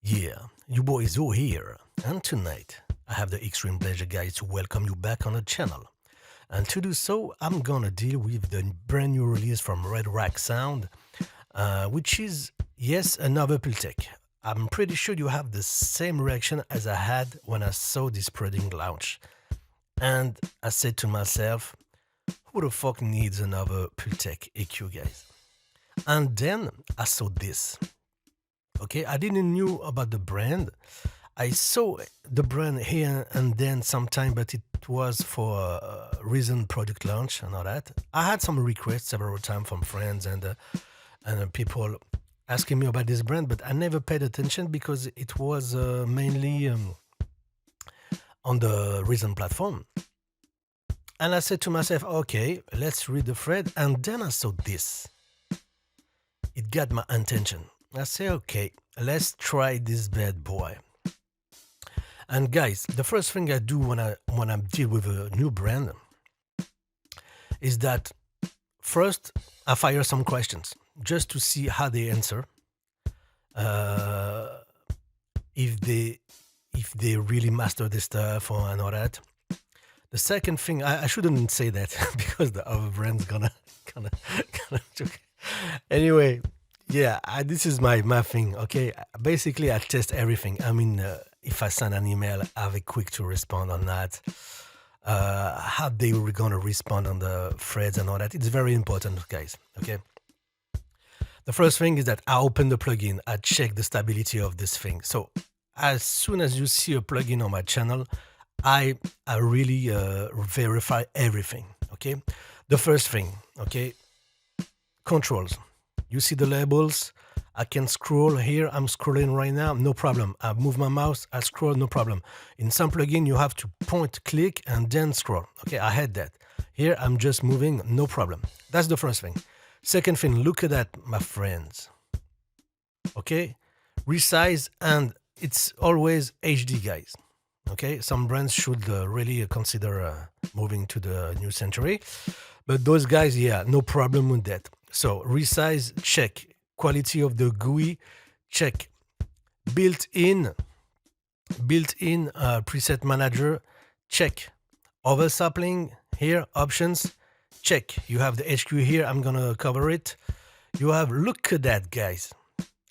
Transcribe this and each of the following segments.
Yeah, you boys are here, and tonight I have the extreme pleasure, guys, to welcome you back on the channel. And to do so, I'm gonna deal with the brand new release from Rock Sound, which is, yes, another Pultec. I'm pretty sure you have the same reaction as I had when I saw this product launch. And I said to myself, who the fuck needs another Pultec EQ, guys? And then I saw this. Okay, I didn't knew about the brand. I saw the brand here and then sometime, but it was for a recent product launch and all that. I had some requests several times from friends and people asking me about this brand, but I never paid attention because it was mainly on the recent platform. And I said to myself, okay, let's read the thread. And then I saw this. It got my attention. I say, okay, let's try this bad boy. And guys, the first thing I do when I deal with a new brand is that first I fire some questions just to see how they answer. If they really master this stuff and all that. The second thing, I shouldn't say that because the other brand's gonna joke. Anyway, yeah, this is my thing. Okay, basically I test everything. I mean, if I send an email, I have a quick to respond on that. How they were gonna respond on the threads and all that. It's very important, guys. Okay. The first thing is that I open the plugin. I check the stability of this thing. So as soon as you see a plugin on my channel, I really verify everything. Okay. The first thing. Okay. Controls. You see the labels. I can scroll here. I'm scrolling right now. No problem. I move my mouse. I scroll. No problem. In some plugin, you have to point, click, and then scroll. Okay. I had that. Here, I'm just moving. No problem. That's the first thing. Second thing, look at that, my friends. Okay, resize, and it's always HD, guys. Okay, some brands should really consider moving to the new century, but those guys, yeah, no problem with that. So resize, check. Quality of the GUI, check. Built-in preset manager, check. Oversampling here, options, check. You have the HQ here. I'm gonna cover it. You have, look at that, guys.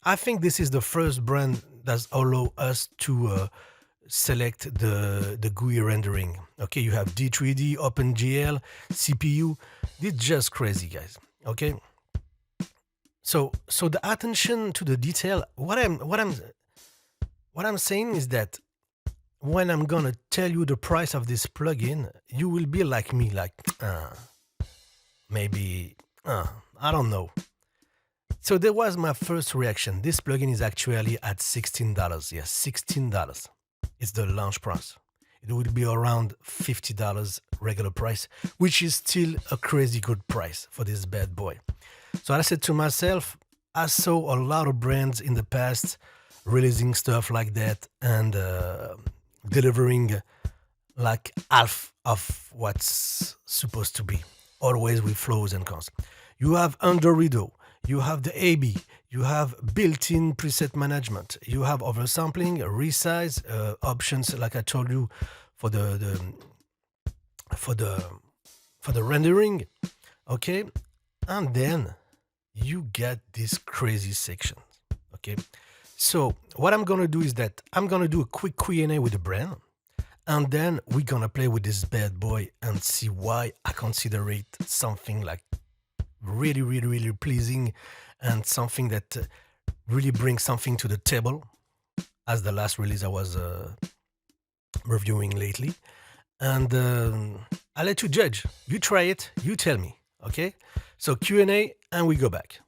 I think this is the first brand that allow us to select the GUI rendering. Okay, you have D3D, OpenGL, CPU. This is just crazy, guys. Okay. So the attention to the detail. What I'm saying is that when I'm gonna tell you the price of this plugin, you will be like me, like maybe I don't know. So that was my first reaction. This plugin is actually at $16. Yes, $16. It's the launch price. It would be around $50 regular price, which is still a crazy good price for this bad boy. So I said to myself, I saw a lot of brands in the past releasing stuff like that and delivering like half of what's supposed to be, always with flaws and cons. You have under Rideau, you have the AB, you have built-in preset management, you have oversampling, resize options, like I told you, for the rendering, okay, and then you get these crazy sections, okay. So what I'm gonna do is that I'm gonna do a quick Q&A with the brand, and then we're gonna play with this bad boy and see why I consider it something like really, really, really pleasing and something that really brings something to the table, as the last release I was reviewing lately. And I'll let you judge. You try it, you tell me, okay? So Q&A, and we go back.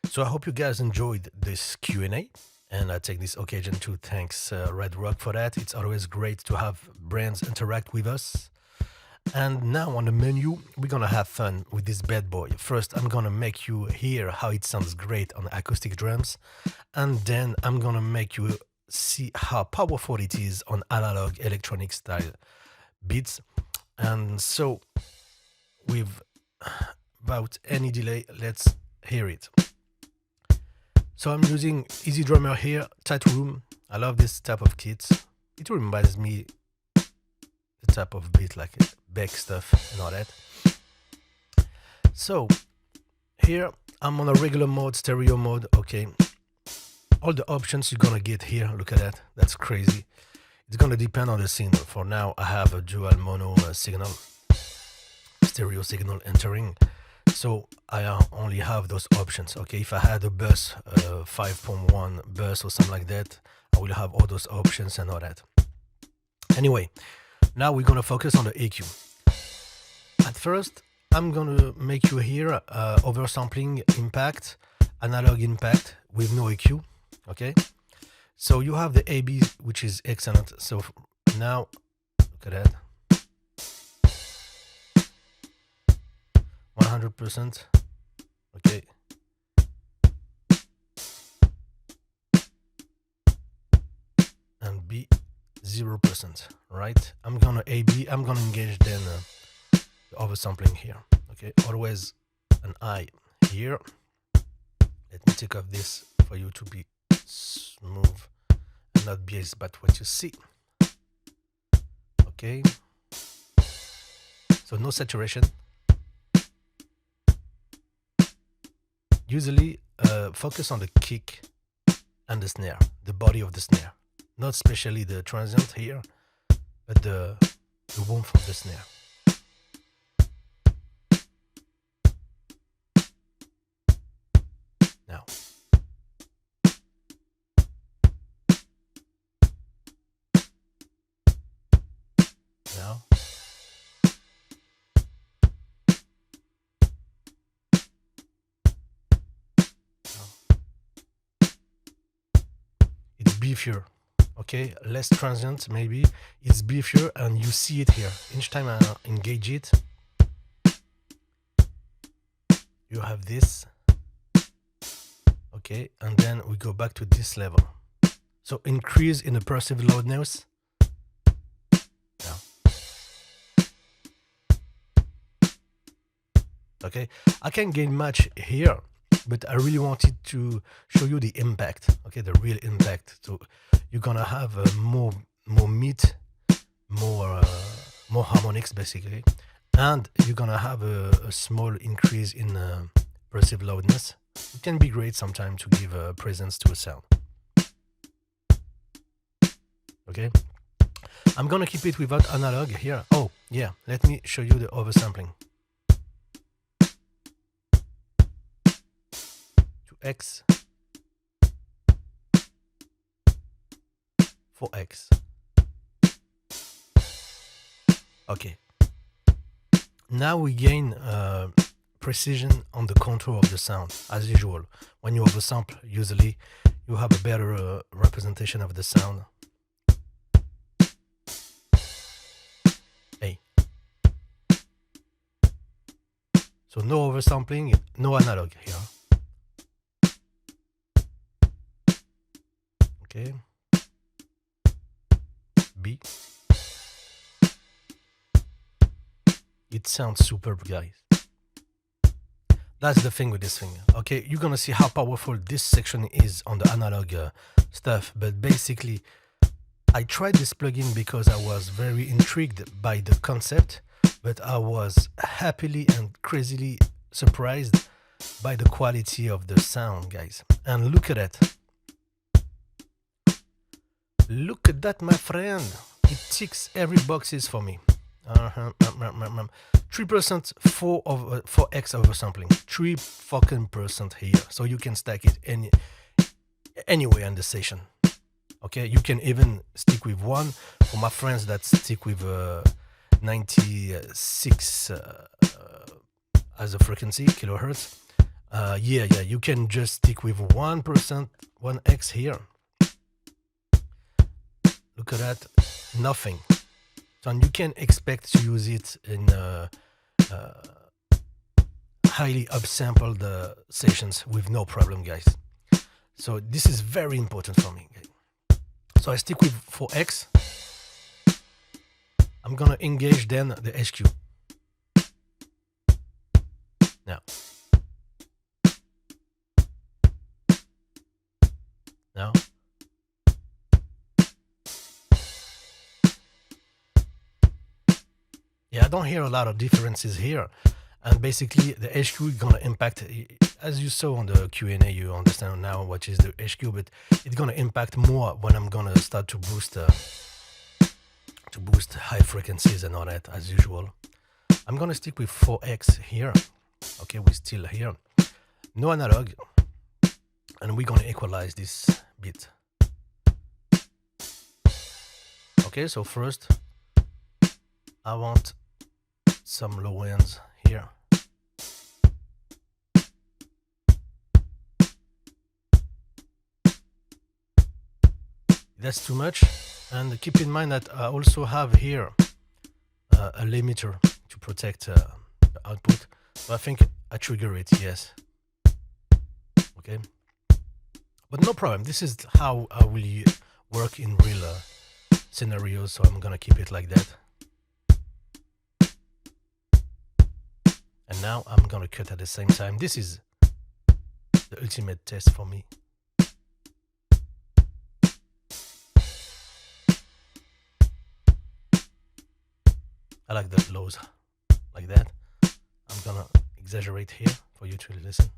So I hope you guys enjoyed this Q&A, and I take this occasion to thanks Red Rock for that. It's always great to have brands interact with us. And now on the menu, we're gonna have fun with this bad boy. First, I'm gonna make you hear how it sounds great on acoustic drums, and then I'm gonna make you see how powerful it is on analog electronic style beats. And so, without any delay, let's hear it. So I'm using Easy Drummer here, Tight Room. I love this type of kit. It reminds me the type of beat like Beck stuff and all that. So here I'm on a regular mode, stereo mode. Okay, all the options you're gonna get here. Look at that. That's crazy. It's gonna depend on the signal. For now, I have a dual mono signal, stereo signal entering. So I only have those options. Okay, if I had a bus, 5.1 bus or something like that, I will have all those options and all that. Anyway, now we're gonna focus on the EQ. At first, I'm gonna make you hear oversampling impact, analog impact with no EQ. Okay, so you have the AB, which is excellent. So now, look at that. 100%. Okay. And B 0%. Right? I'm gonna engage then the oversampling here. Okay, always an I here. Let me take off this for you to be smooth and not biased about what you see. Okay. So no saturation. Usually focus on the kick and the snare, the body of the snare. Not especially the transient here, but the warmth of the snare. Now. Now. It's beefier. Okay, less transient maybe. It's beefier and you see it here. Each time I engage it, you have this. Okay, and then we go back to this level. So increase in the perceived loudness. Now. Okay, I can gain much here, but I really wanted to show you the impact. Okay, the real impact. So you're gonna have more meat, more harmonics basically, and you're gonna have a small increase in perceived loudness. It can be great sometimes to give a presence to a sound. Okay, I'm gonna keep it without analog here. Oh yeah, let me show you the oversampling. 2x, 4x. Okay. Now we gain precision on the contour of the sound, as usual. When you oversample, usually you have a better representation of the sound. Hey. So no oversampling, no analog here. Okay. B. It sounds superb, guys. That's the thing with this thing. Okay, you're gonna see how powerful this section is on the analog stuff. But basically, I tried this plugin because I was very intrigued by the concept, but I was happily and crazily surprised by the quality of the sound, guys. And look at that. Look at that, my friend. It ticks every boxes for me. 3% 4x oversampling. 3% here. So you can stack it anywhere in the session. Okay, you can even stick with one. For my friends that stick with 96 as a frequency, kilohertz, Yeah, you can just stick with 1%, 1x here. Look at that, nothing. So you can expect to use it in highly upsampled sessions with no problem, guys. So this is very important for me. So I stick with 4x. I'm gonna engage then the HQ. Now. Yeah, I don't hear a lot of differences here. And basically the HQ is gonna impact, as you saw on the Q&A, you understand now what is the HQ, but it's gonna impact more when I'm gonna start to boost high frequencies and all that, as usual. I'm gonna stick with 4x here. Okay, we're still here. No analog. And we're gonna equalize this bit. Okay, so first I want some low ends here. That's too much. And keep in mind that I also have here a limiter to protect the output. So I think I trigger it, yes. Okay. But no problem. This is how I will work in real scenarios. So I'm gonna keep it like that. And now I'm gonna cut at the same time. This is the ultimate test for me. I like the lows like that. I'm gonna exaggerate here for you to listen.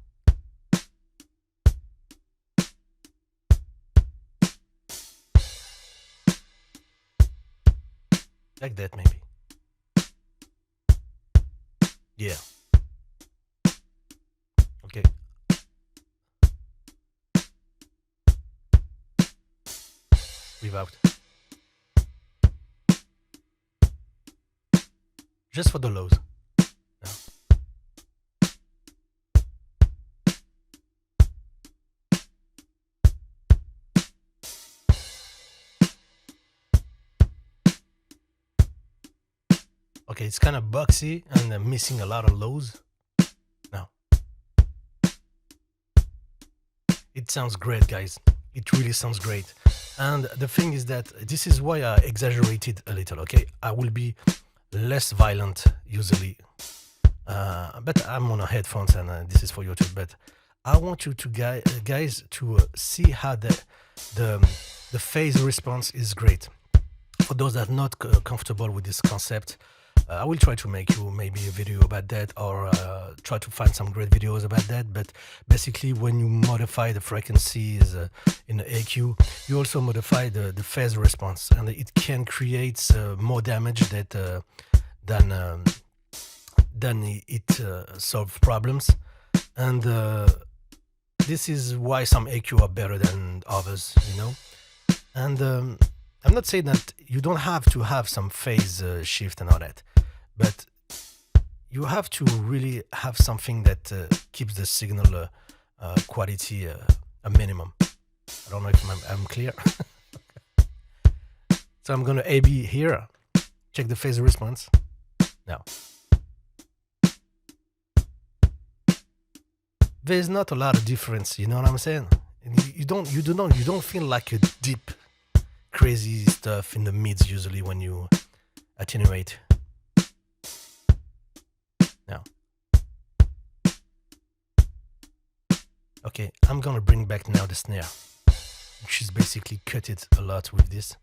Like that maybe. Yeah. Okay. Without. Just for the lows. No. Okay, it's kind of boxy and missing a lot of lows. No. It sounds great, guys. It really sounds great. And the thing is that this is why I exaggerated a little, okay? I will be less violent usually. But I'm on a headphones and this is for YouTube. But I want you to guys to see how the phase response is great. For those that are not comfortable with this concept, I will try to make you maybe a video about that, or try to find some great videos about that. But basically, when you modify the frequencies in the EQ, you also modify the phase response, and it can create more damage than it solves problems. And this is why some EQ are better than others, you know. And I'm not saying that you don't have to have some phase shift and all that, but you have to really have something that keeps the signal quality a minimum. I don't know if I'm clear. So I'm gonna A/B here, check the phase response. Now, there's not a lot of difference. You know what I'm saying? You don't feel like a deep, crazy stuff in the mids usually when you attenuate. Now, okay, I'm gonna bring back now the snare, which is basically cut it a lot with this.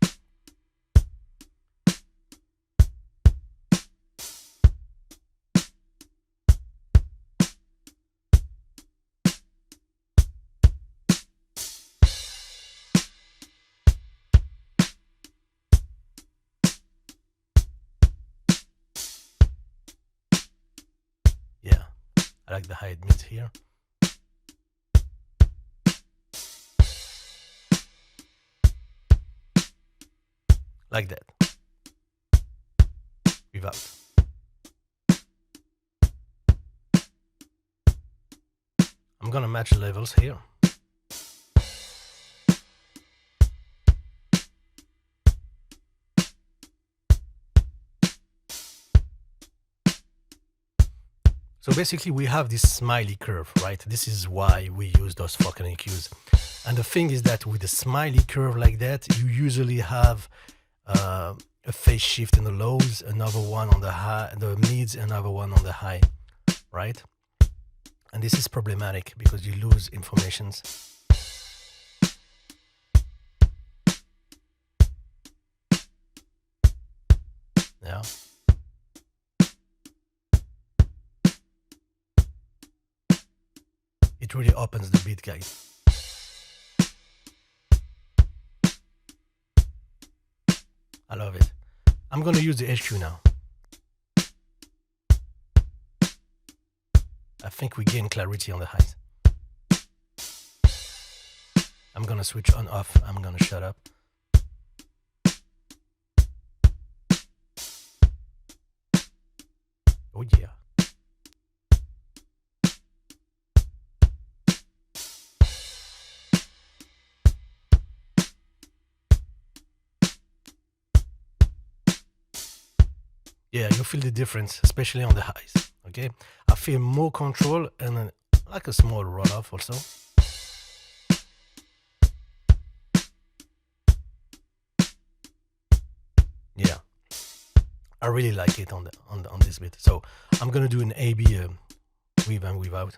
Yeah, I like the high mids here. Like that. Without. I'm gonna match the levels here. So basically we have this smiley curve, right? This is why we use those fucking EQs. And the thing is that with a smiley curve like that, you usually have a phase shift in the lows, another one on the high, the mids, another one on the high, right? And this is problematic because you lose informations. Yeah. It really opens the beat, guys. I love it. I'm gonna use the HQ now. I think we gain clarity on the highs. I'm gonna switch on off. I'm gonna shut up. Oh yeah. Yeah, you feel the difference, especially on the highs. Okay, I feel more control and like a small roll-off also. Yeah, I really like it on this bit. So I'm gonna do an A/B with and without.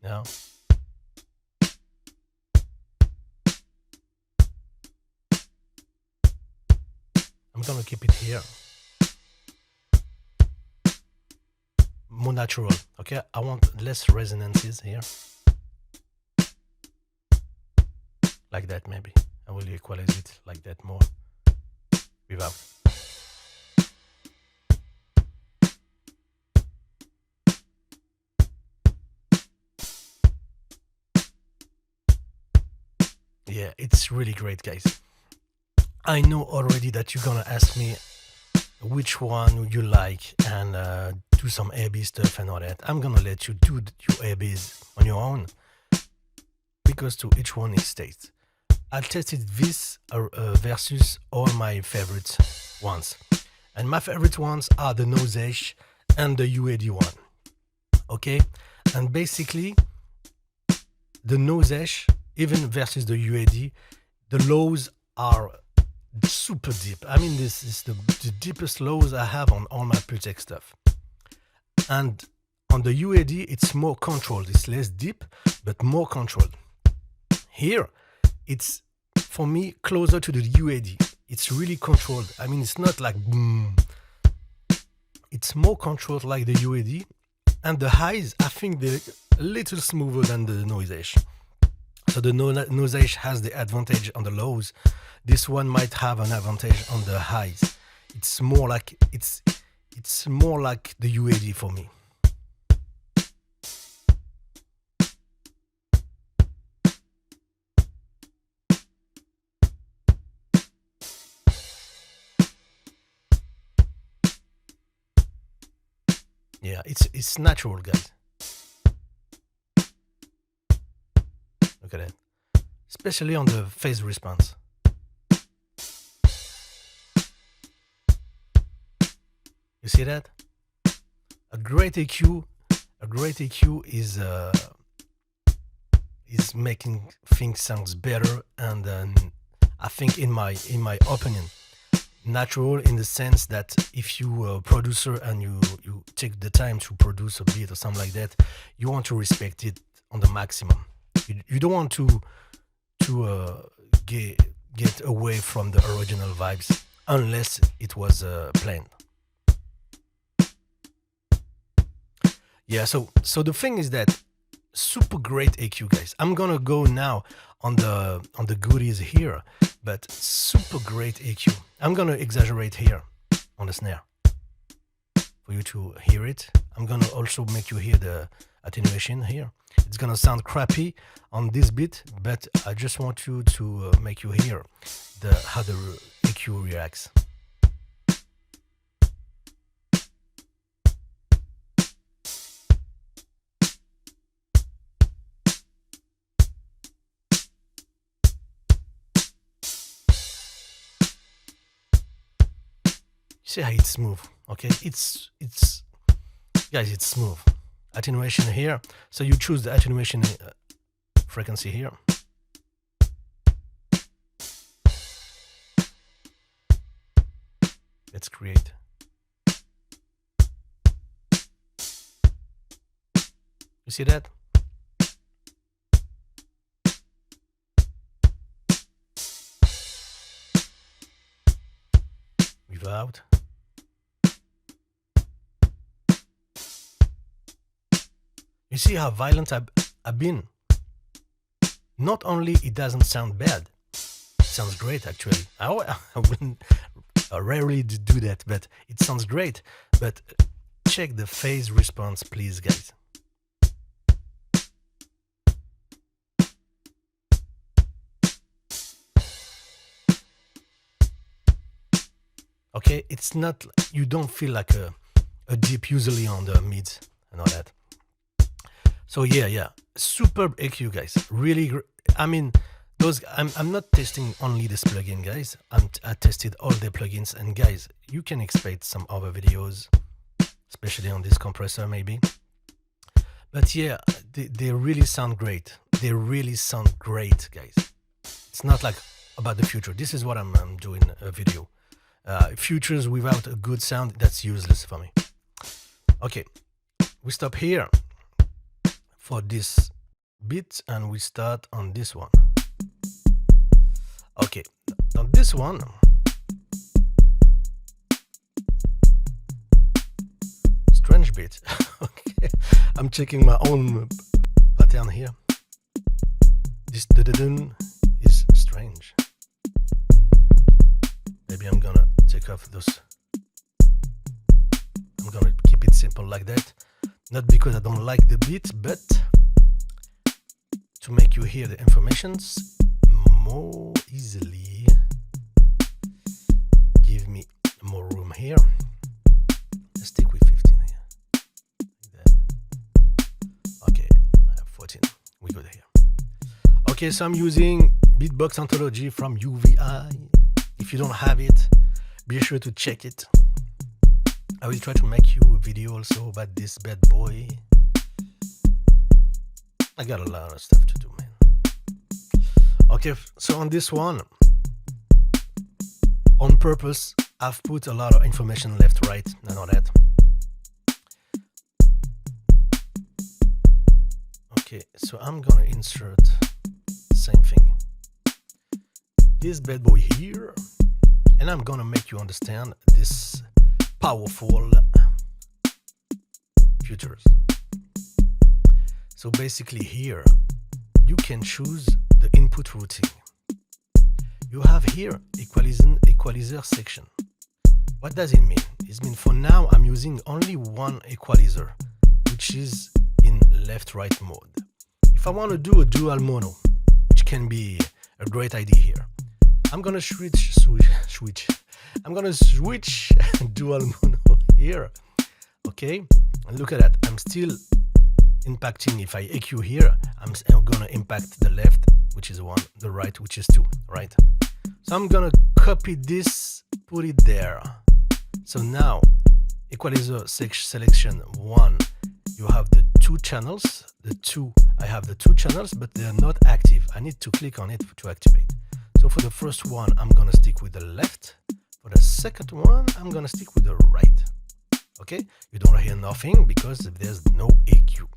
Yeah. I'm gonna keep it here. More natural, okay? I want less resonances here. Like that, maybe. I will equalize it like that more. Without. Yeah, it's really great, guys. I know already that you're gonna ask me which one you like and do some A/B stuff and all that. I'm gonna let you do your A/Bs on your own because to each one is states. I tested this versus all my favorite ones, and my favorite ones are the Noiseash and the UAD one. Okay, and basically the Noiseash, even versus the UAD, the lows are super deep. I mean, this is the deepest lows I have on all my Pultec stuff. And on the UAD, it's more controlled. It's less deep, but more controlled. Here, it's, for me, closer to the UAD. It's really controlled. I mean, it's not like boom. It's more controlled like the UAD. And the highs, I think they're a little smoother than the Noiseash. So the Noiseash has the advantage on the lows. This one might have an advantage on the highs. It's more like it's more like the UAD for me. Yeah, it's natural, guys. Look at that. Especially on the phase response. You see that? A great EQ is making things sounds better, and I think in my opinion, natural in the sense that if you a producer and you take the time to produce a beat or something like that, you want to respect it on the maximum. You don't want to get away from the original vibes unless it was planned. Yeah, so the thing is that super great EQ, guys. I'm gonna go now on the goodies here, but super great EQ. I'm gonna exaggerate here on the snare for you to hear it. I'm gonna also make you hear the attenuation here. It's gonna sound crappy on this bit, but I just want you to make you hear how the EQ reacts. See how it's smooth. Okay, it's guys, it's smooth. Attenuation here, so you choose the attenuation frequency here. Let's create. You see that? Without. You see how violent I've been? Not only it doesn't sound bad, it sounds great actually. I wouldn't rarely do that, but it sounds great. But check the phase response, please, guys. Okay, it's not, you don't feel like a dip usually on the mids and all that. So yeah, superb EQ, guys. Really, I mean, those. I'm not testing only this plugin, guys. I tested all the plugins, and guys, you can expect some other videos, especially on this compressor, maybe. But yeah, they really sound great. They really sound great, guys. It's not like about the future. This is what I'm doing a video. Futures without a good sound, that's useless for me. Okay, we stop here for this bit and we start on this one. Okay, on this one, strange bit. Okay, I'm checking my own pattern here. This dun is strange. Maybe I'm gonna take off those. I'm gonna keep it simple like that. Not because I don't like the beat, but to make you hear the informations more easily. Give me more room here. Let's stick with 15 here. Like that. Okay, I have 14. We go here. Okay, so I'm using Beatbox Anthology from UVI. If you don't have it, be sure to check it. I will try to make you a video also about this bad boy. I got a lot of stuff to do, man. Okay, so on this one, on purpose, I've put a lot of information left, right, and all that. Okay, so I'm gonna insert same thing. This bad boy here, and I'm gonna make you understand this powerful futures. So basically here you can choose the input routing. You have here equalizer section. What does it mean? It means for now I'm using only one equalizer, which is in left-right mode. If I want to do a dual mono, which can be a great idea here, I'm gonna switch. I'm gonna switch dual mono here. Okay, and look at that. I'm still impacting. If I EQ here, I'm gonna impact the left, which is 1, the right, which is 2, right? So I'm gonna copy this, put it there. So now, equalizer selection 1, you have the 2 channels. I have the 2 channels, but they are not active. I need to click on it to activate. So for the first one, I'm gonna stick with the left. For the second one, I'm gonna stick with the right. Okay, you don't hear nothing because there's no EQ.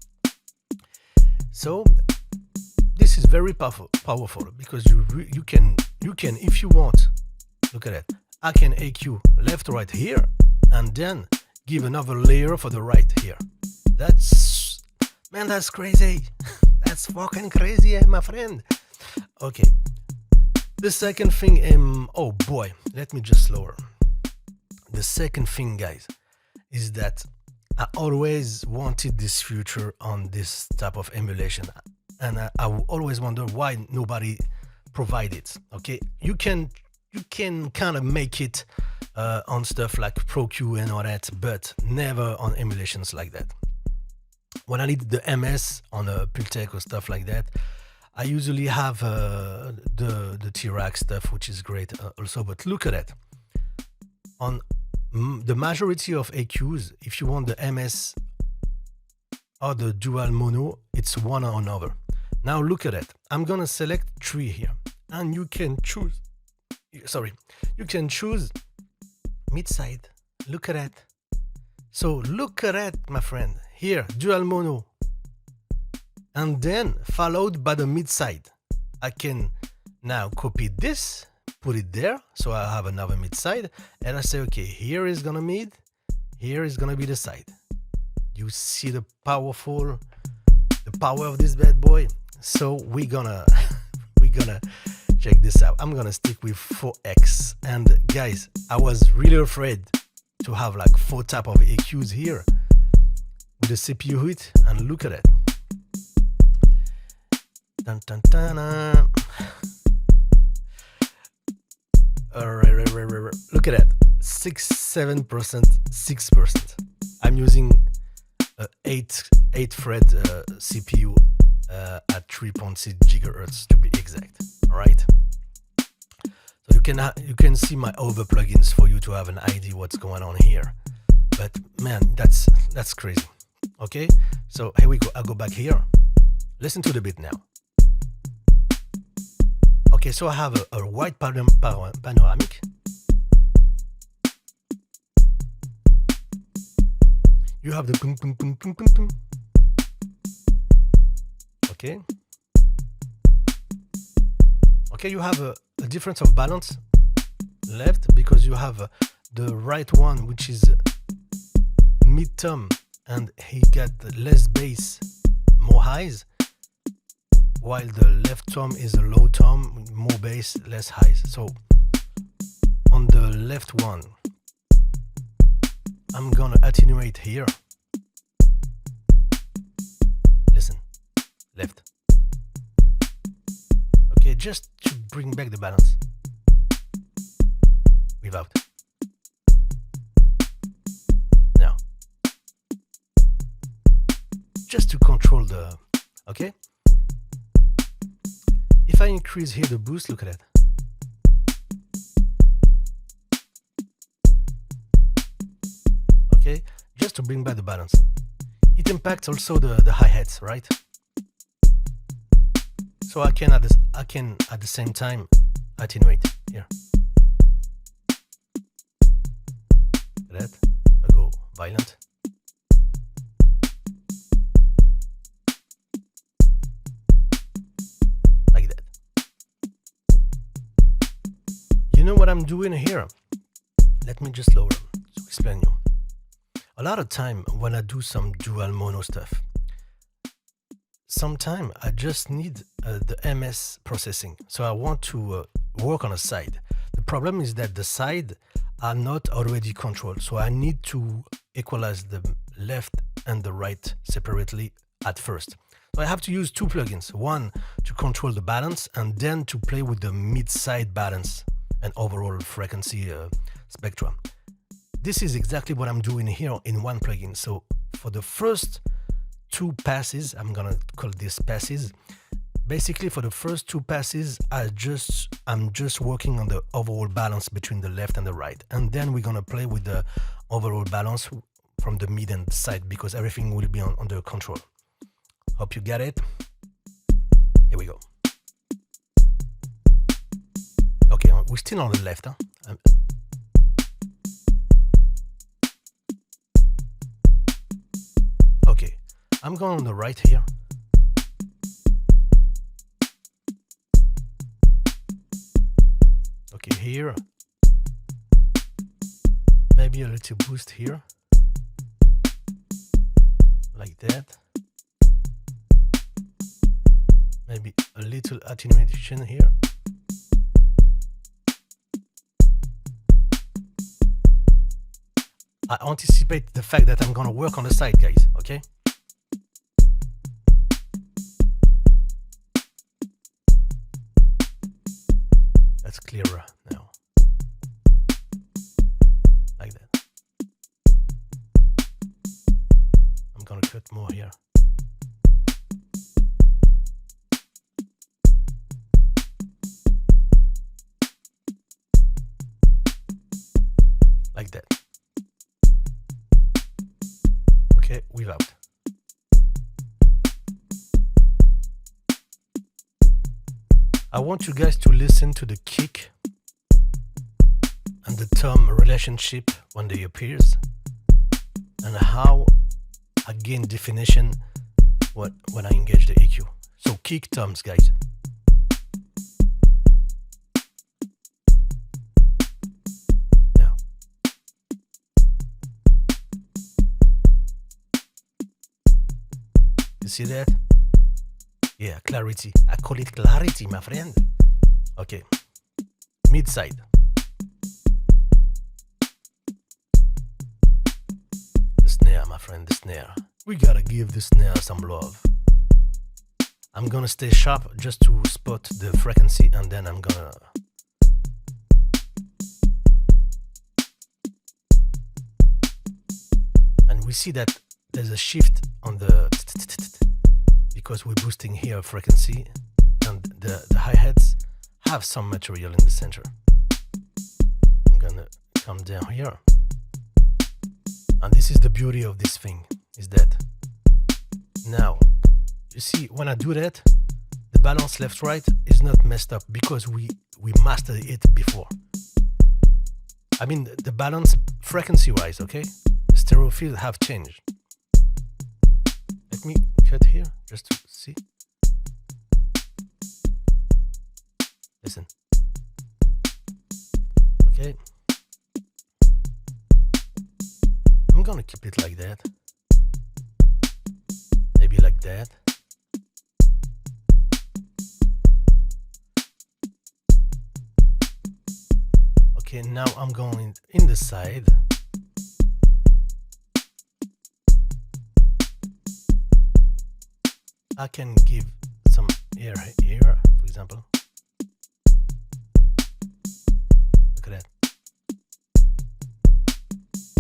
So this is very powerful because you can if you want. Look at it. I can EQ left, right here, and then give another layer for the right here. That's crazy. That's fucking crazy, my friend. Okay. The second thing, oh boy, let me just lower. The second thing, guys, is that I always wanted this feature on this type of emulation, and I always wonder why nobody provided it. Okay, you can kind of make it on stuff like ProQ and all that, but never on emulations like that. When I need the MS on a Pultec or stuff like that, I usually have the T-Rack stuff, which is great also, but look at it. On the majority of EQs, if you want the MS or the dual mono, it's one or another. Now look at it. I'm gonna select 3 here, and you can choose. Sorry, you can choose mid side. Look at that. So look at that, my friend. Here, dual mono, and then followed by the mid side. I can now copy this, put it there, so I have another mid side, and I say, okay, here is gonna mid, here is gonna be the side. You see the power of this bad boy. So we're gonna check this out. I'm gonna stick with 4x. And guys, I was really afraid to have like 4 type of EQs here with the CPU hit, and look at it. Dun, dun, dun, dun. Look at that. 7%, 6%. I'm using 8 thread CPU at 3.6 gigahertz to be exact. All right. So you can see my over plugins for you to have an idea what's going on here. But man, that's crazy. Okay. So here we go. I'll go back here. Listen to the beat now. Okay. So I have a wide panoramic. You have the boom, boom, boom, boom, boom, boom. Okay. Okay, you have a difference of balance left because you have the right one, which is mid tom, and he got less bass, more highs, while the left tom is a low tom, more bass, less highs. So on the left one, I'm gonna attenuate here. Listen, left. Okay, just to bring back the balance. Without. Now. Just to control the... Okay? If I increase here the boost, look at that. Okay, just to bring back the balance. It impacts also the hi-hats, right? So I can at the same time attenuate here. That I go violent. Like that. You know what I'm doing here? Let me just lower to explain you. A lot of time when I do some dual mono stuff, sometimes I just need the MS processing. So I want to work on a side. The problem is that the side are not already controlled. So I need to equalize the left and the right separately at first. So I have to use 2 plugins. One to control the balance, and then to play with the mid-side balance and overall frequency spectrum. This is exactly what I'm doing here in one plugin. So for the first 2 passes, I'm gonna call this passes. Basically, for the first 2 passes, I'm just working on the overall balance between the left and the right, and then we're gonna play with the overall balance from the mid and side because everything will be under control. Hope you get it. Here we go. Okay, we're still on the left, huh? Okay, I'm going on the right here. Okay, here. Maybe a little boost here. Like that. Maybe a little attenuation here. I anticipate the fact that I'm gonna work on the side, guys, okay? That's clearer now. Like that. I'm gonna cut more here. Like that. Okay, without. I want you guys to listen to the kick and the tom relationship when they appears, and how I gain definition when I engage the EQ. So kick toms, guys. Now, you see that? Yeah, clarity. I call it clarity, my friend. Okay, mid side. The snare, my friend, the snare. We gotta give the snare some love. I'm gonna stay sharp just to spot the frequency, and then I'm gonna... And we see that there's a shift on the... because we're boosting here frequency, and the hi-hats have some material in the center. I'm gonna come down here. And this is the beauty of this thing, is that now, you see, when I do that, the balance left-right is not messed up because we mastered it before. I mean, the balance frequency-wise, okay? The stereo fields have changed. Let me cut here just to see. Listen. Okay. I'm gonna keep it like that. Maybe like that. Okay, now I'm going in the side. I can give some air here, for example. Look at that.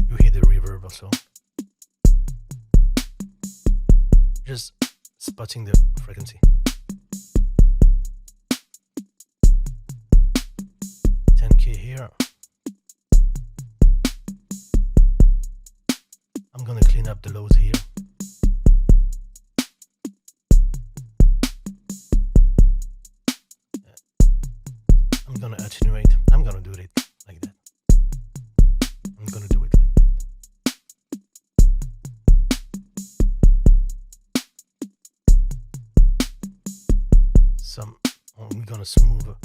You hear the reverb also. Just spotting the frequency. 10K here. I'm gonna clean up the lows here. I'm gonna attenuate. I'm gonna do it like that. I'm gonna do it like that. I'm gonna smooth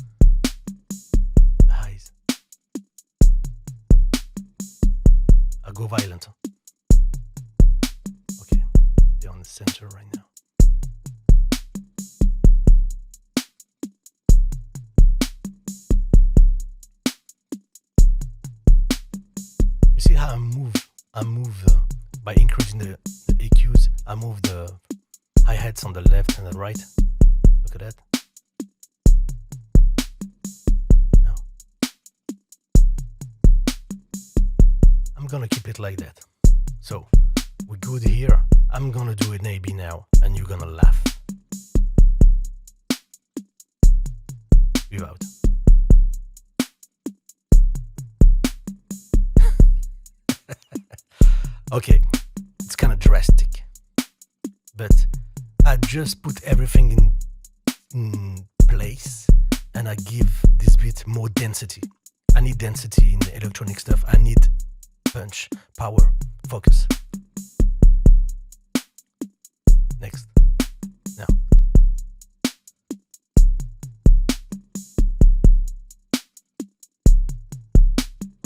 the highs. I go violent. Okay, they're on the center right now. You see how I move by increasing the EQs. I move the hi-hats on the left and the right. Look at that. Now, I'm gonna keep it like that. So, we're good here. I'm gonna do an A-B now, and you're gonna laugh. Without. Okay, it's kind of drastic, but I just put everything in place, and I give this bit more density. I need density in the electronic stuff. I need punch, power, focus. Next. Now.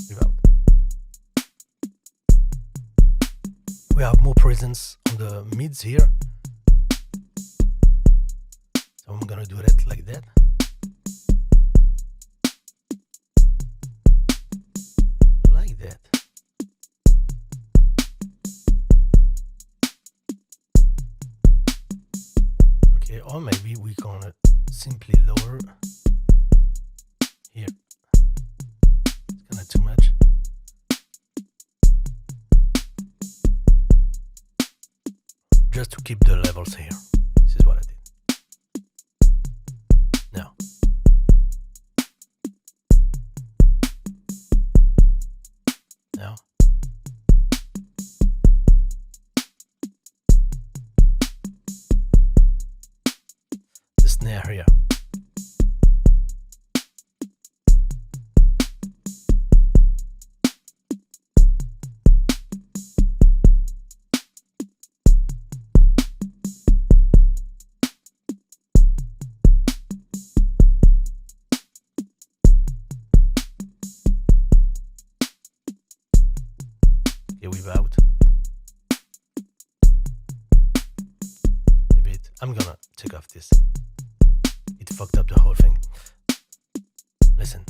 Without. We have more presence on the mids here. So I'm gonna do that like that. Like that. Okay, or maybe we're gonna simply lower here. It's kinda too much. Just to keep the levels here. This is what I did. Now. Now. snare here. Without. I'm gonna take off this. It fucked up the whole thing. Listen.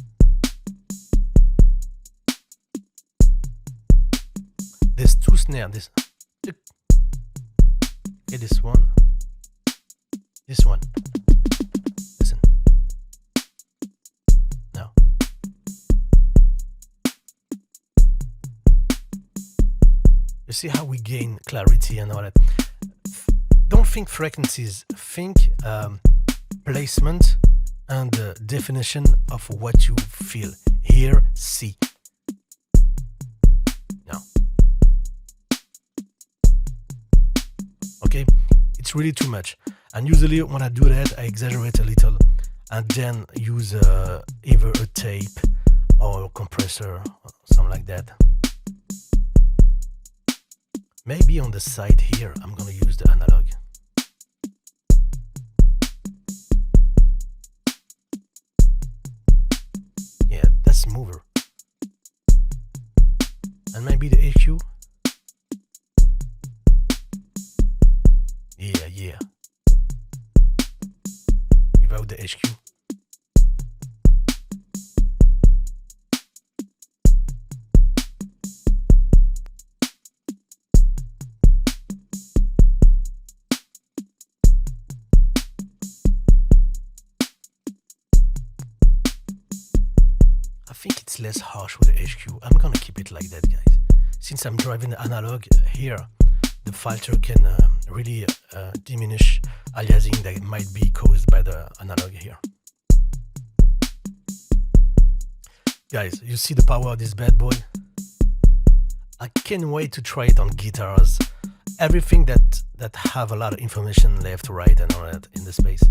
There's two snares. This. Okay, this one. This one. Listen. Now. You see how we gain clarity and all that. Don't think frequencies, think placement and definition of what you feel, hear, see. Now, okay, it's really too much. And usually when I do that, I exaggerate a little and then use either a tape or a compressor or something like that. Maybe on the side here, I'm gonna use the analog. Yeah, that's smoother. And maybe the EQ. Yeah. Without the HQ. I think it's less harsh with the HQ. I'm gonna keep it like that, guys. Since I'm driving the analog here, the filter can really diminish aliasing that might be caused by the analog here. Guys, you see the power of this bad boy? I can't wait to try it on guitars. Everything that have a lot of information left, right, and all that in the space.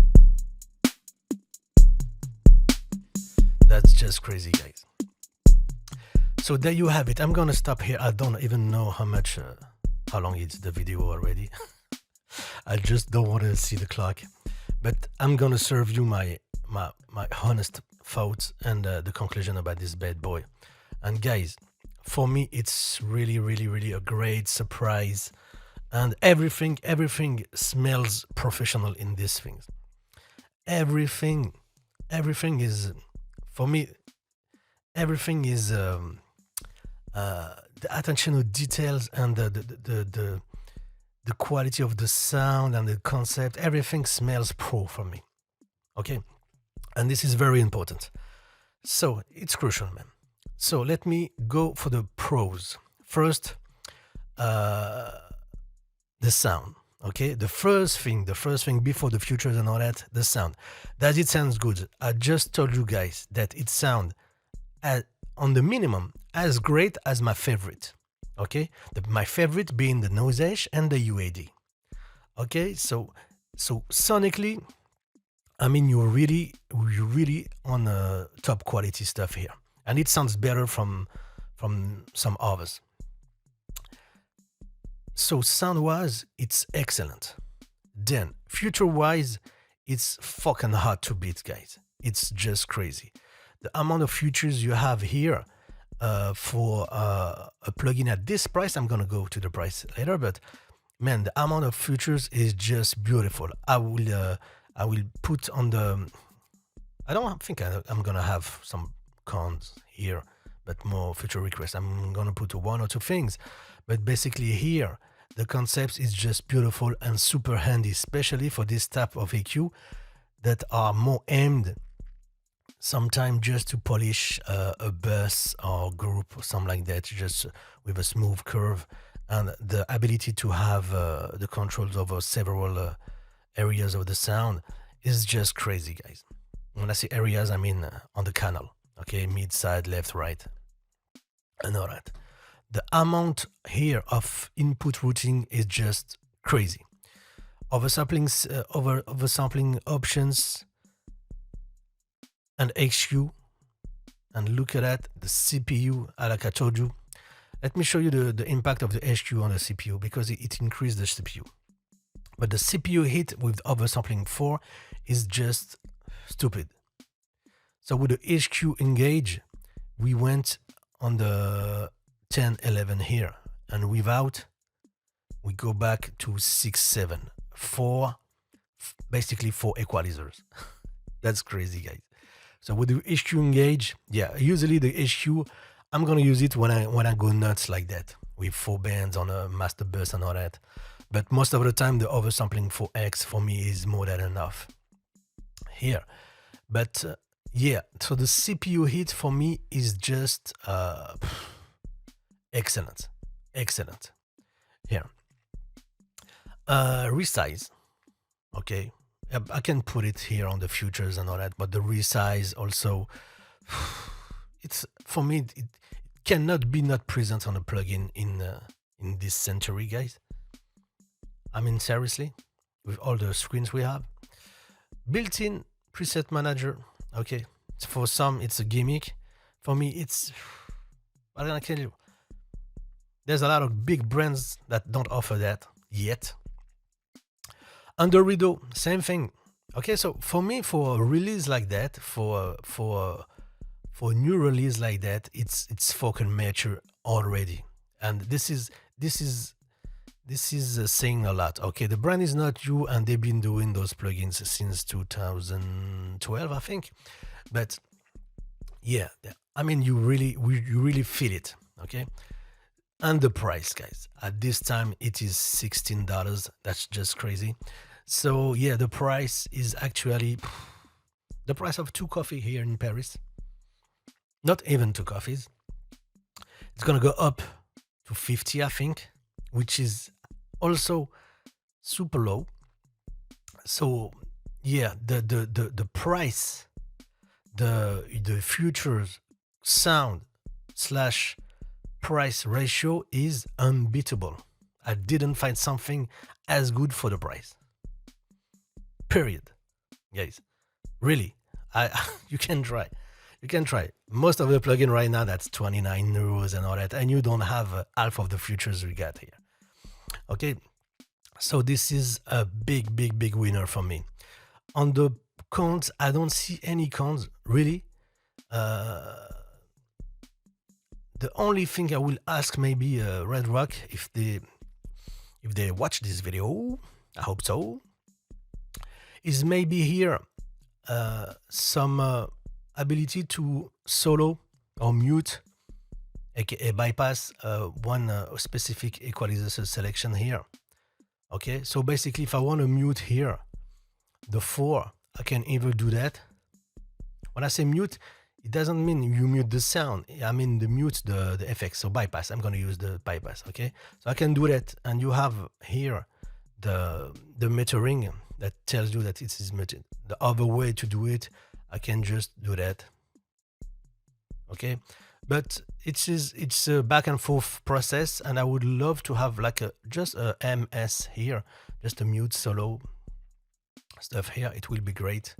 That's just crazy, guys. So there you have it. I'm gonna stop here. I don't even know how long is the video already. I just don't want to see the clock. But I'm gonna serve you my honest thoughts and the conclusion about this bad boy. And guys, for me, it's really a great surprise. And everything smells professional in these things. Everything is, for me, everything is the attention to details and the quality of the sound and the concept. Everything smells pro for me. Okay, and this is very important. So it's crucial, man. So let me go for the pros first. The sound. Okay, the first thing before the features and all that, the sound. Does it sound good? I just told you guys that it sounds on the minimum as great as my favorite. Okay, my favorite being the Noiseash and the UAD. Okay, so sonically, I mean, you're really on top quality stuff here, and it sounds better from some others. So sound-wise, it's excellent. Then, future-wise, it's fucking hard to beat, guys. It's just crazy. The amount of features you have here for a plugin at this price, I'm gonna go to the price later, but man, the amount of features is just beautiful. I will put on the. I don't think I'm gonna have some cons here, but more feature requests. I'm gonna put one or two things. But basically here, the concept is just beautiful and super handy, especially for this type of EQ that are more aimed sometimes just to polish a bus or group or something like that, just with a smooth curve and the ability to have the controls over several areas of the sound is just crazy, guys. When I say areas, I mean on the canal, okay, mid, side, left, right, and all that. The amount here of input routing is just crazy. oversampling options, and HQ. And look at that, the CPU, like I told you. Let me show you the impact of the HQ on the CPU, because it increased the CPU. But the CPU hit with oversampling 4 is just stupid. So with the HQ engage, we went on the 10, 11 here. And without, we go back to 6, 7. Basically 4 equalizers. That's crazy, guys. So with the HQ engage, yeah, usually the HQ, I'm gonna use it when I go nuts like that, with 4 bands on a master bus and all that. But most of the time, the oversampling 4X for me is more than enough here. But yeah, so the CPU hit for me is just excellent, excellent. Here, resize, okay. I can put it here on the futures and all that, but the resize also, it's for me, it cannot be not present on a plugin in this century, guys. I mean, seriously, with all the screens we have. Built-in preset manager, okay. For some, it's a gimmick. For me, it's, what can I tell you? There's a lot of big brands that don't offer that yet. Under Rideau, same thing. Okay, so for me, for a release like that, for a new release like that, it's fucking mature already, and this is saying a lot. Okay, the brand is not new, and they've been doing those plugins since 2012, I think. But yeah, I mean, you really feel it. Okay. And the price, guys, at this time it is $16. That's just crazy. So yeah, the price is actually the price of 2 coffee here in Paris. Not even 2 coffees. It's gonna go up to 50, I think, which is also super low. So yeah, the price, the futures sound / price ratio is unbeatable. I didn't find something as good for the price. Period. Guys, really, you can try. You can try. Most of the plugin right now, that's 29 euros and all that, and you don't have half of the features we got here. Okay, so this is a big winner for me. On the cons, I don't see any cons, really. The only thing I will ask maybe Red Rock, if they watch this video, I hope so, is maybe here some ability to solo or mute, aka bypass one specific equalizer selection here. Okay, so basically if I want to mute here the 4, I can either do that. When I say mute, it doesn't mean you mute the sound. I mean the mute the effects. So bypass. I'm going to use the bypass. Okay, so I can do that, and you have here the metering that tells you that it is muted. The other way to do it, I can just do that. Okay, but it's a back and forth process, and I would love to have like just a MS here, just a mute solo stuff here. It will be great,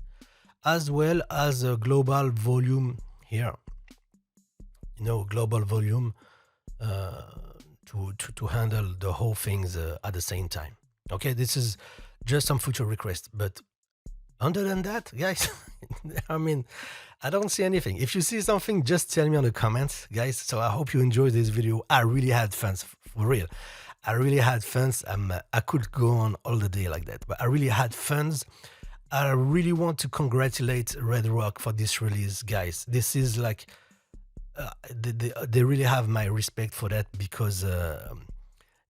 as well as a global volume here. You know, global volume to handle the whole things at the same time. Okay, this is just some future request, but other than that, guys, I mean, I don't see anything. If you see something, just tell me on the comments, guys. So I hope you enjoyed this video. I really had fun, for real. I really had fun. I could go on all the day like that, but I really had fun. I really want to congratulate Red Rock for this release, guys. This is like, they really have my respect for that, because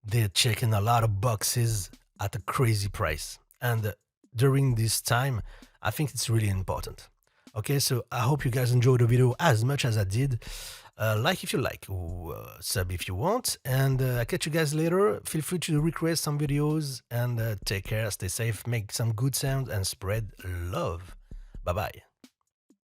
they're checking a lot of boxes at a crazy price. And during this time, I think it's really important. Okay, so I hope you guys enjoyed the video as much as I did. Like if you like, sub if you want, and I'll catch you guys later. Feel free to request some videos, and take care, stay safe, make some good sound, and spread love. Bye bye.